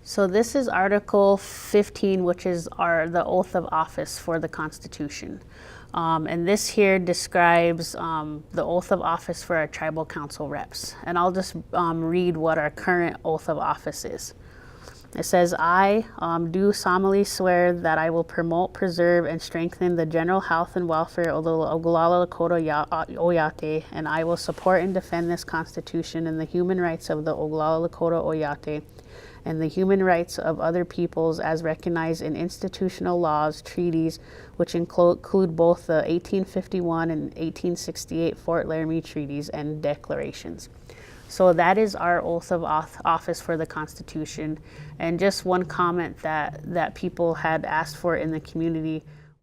So this is Article 15, which is the oath of office for the Constitution. And this here describes the oath of office for our tribal council reps. And I'll just read what our current oath of office is. It says, I do solemnly swear that I will promote, preserve, and strengthen the general health and welfare of the Oglala Oyate, and I will support and defend this Constitution and the human rights of the Oglala Oyate, and the human rights of other peoples as recognized in institutional laws, treaties, which include both the 1851 and 1868 Fort Laramie treaties and declarations. So that is our oath of office for the Constitution. And just one comment that people had asked for in the community